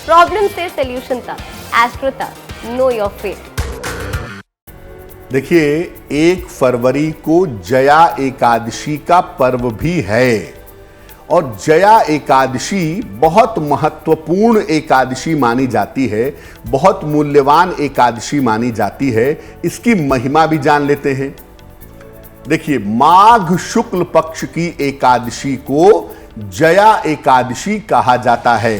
Problem से solution तक, astro तक, नो योर फेट। देखिए, 1 फरवरी को जया एकादशी का पर्व भी है और जया एकादशी बहुत महत्वपूर्ण एकादशी मानी जाती है, बहुत मूल्यवान एकादशी मानी जाती है। इसकी महिमा भी जान लेते हैं। देखिए, माघ शुक्ल पक्ष की एकादशी को जया एकादशी कहा जाता है।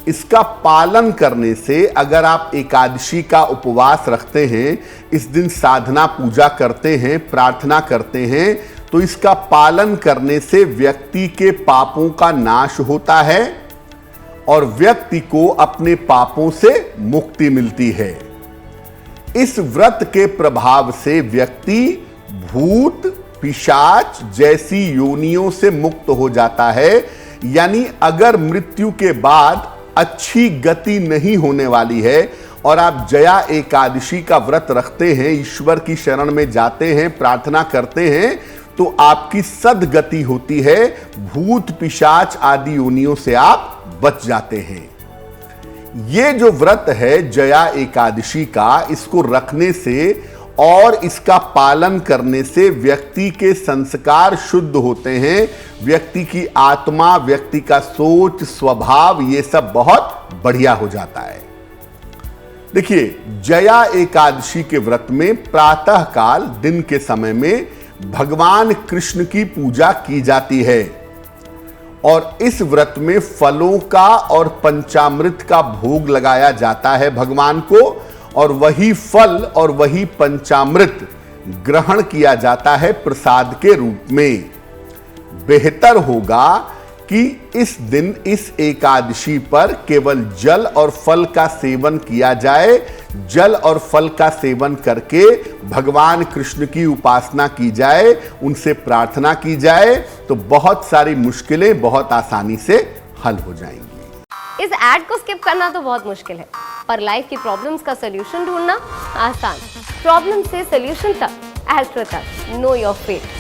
इसका पालन करने से, अगर आप एकादशी का उपवास रखते हैं, इस दिन साधना पूजा करते हैं, प्रार्थना करते हैं, तो इसका पालन करने से व्यक्ति के पापों का नाश होता है और व्यक्ति को अपने पापों से मुक्ति मिलती है। इस व्रत के प्रभाव से व्यक्ति भूत पिशाच जैसी योनियों से मुक्त हो जाता है। यानी अगर मृत्यु के बाद अच्छी गति नहीं होने वाली है और आप जया एकादशी का व्रत रखते हैं, ईश्वर की शरण में जाते हैं, प्रार्थना करते हैं, तो आपकी सद्गति होती है, भूत पिशाच आदि योनियों से आप बच जाते हैं। ये जो व्रत है जया एकादशी का, इसको रखने से और इसका पालन करने से व्यक्ति के संस्कार शुद्ध होते हैं, व्यक्ति की आत्मा, व्यक्ति का सोच, स्वभाव, ये सब बहुत बढ़िया हो जाता है। देखिए, जया एकादशी के व्रत में प्रातः काल दिन के समय में भगवान कृष्ण की पूजा की जाती है और इस व्रत में फलों का और पंचामृत का भोग लगाया जाता है भगवान को, और वही फल और वही पंचामृत ग्रहण किया जाता है प्रसाद के रूप में। बेहतर होगा कि इस दिन, इस एकादशी पर केवल जल और फल का सेवन किया जाए। जल और फल का सेवन करके भगवान कृष्ण की उपासना की जाए, उनसे प्रार्थना की जाए, तो बहुत सारी मुश्किलें बहुत आसानी से हल हो जाएंगी। इस ऐड को स्किप करना तो बहुत मुश्किल है, पर लाइफ की प्रॉब्लम्स का सोल्यूशन ढूंढना आसान। प्रॉब्लम से सोल्यूशन तक, एस्ट्रो तक, नो योर फेट।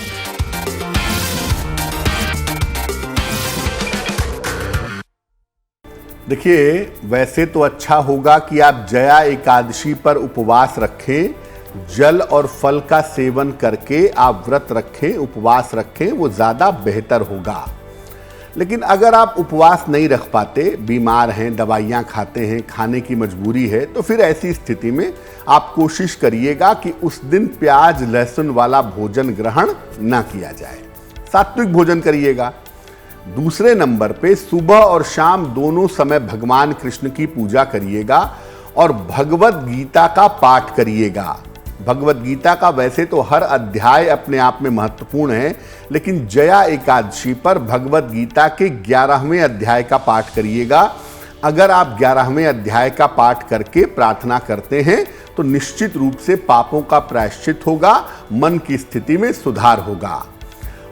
देखिए, वैसे तो अच्छा होगा कि आप जया एकादशी पर उपवास रखें, जल और फल का सेवन करके आप व्रत रखें, उपवास रखें, वो ज़्यादा बेहतर होगा। लेकिन अगर आप उपवास नहीं रख पाते, बीमार हैं, दवाइयाँ खाते हैं, खाने की मजबूरी है, तो फिर ऐसी स्थिति में आप कोशिश करिएगा कि उस दिन प्याज लहसुन वाला भोजन ग्रहण ना किया जाए, सात्विक भोजन करिएगा। दूसरे नंबर पे सुबह और शाम दोनों समय भगवान कृष्ण की पूजा करिएगा और भगवत गीता का पाठ करिएगा। भगवत गीता का वैसे तो हर अध्याय अपने आप में महत्वपूर्ण है, लेकिन जया एकादशी पर भगवत गीता के 11वें अध्याय का पाठ करिएगा। अगर आप 11वें अध्याय का पाठ करके प्रार्थना करते हैं तो निश्चित रूप से पापों का प्रायश्चित होगा, मन की स्थिति में सुधार होगा।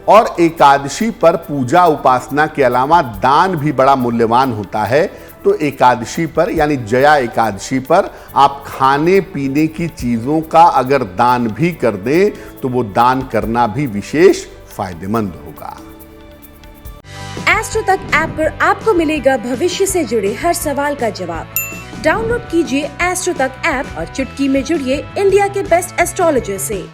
और एकादशी पर पूजा उपासना के अलावा दान भी बड़ा मूल्यवान होता है। तो एकादशी पर, यानी जया एकादशी पर, आप खाने पीने की चीज़ों का अगर दान भी कर दें तो वो दान करना भी विशेष फायदेमंद होगा। एस्ट्रो तक ऐप पर आपको मिलेगा भविष्य से जुड़े हर सवाल का जवाब। डाउनलोड कीजिए एस्ट्रो तक ऐप और चुटकी में जुड़िए इंडिया के बेस्ट एस्ट्रोलॉजर से।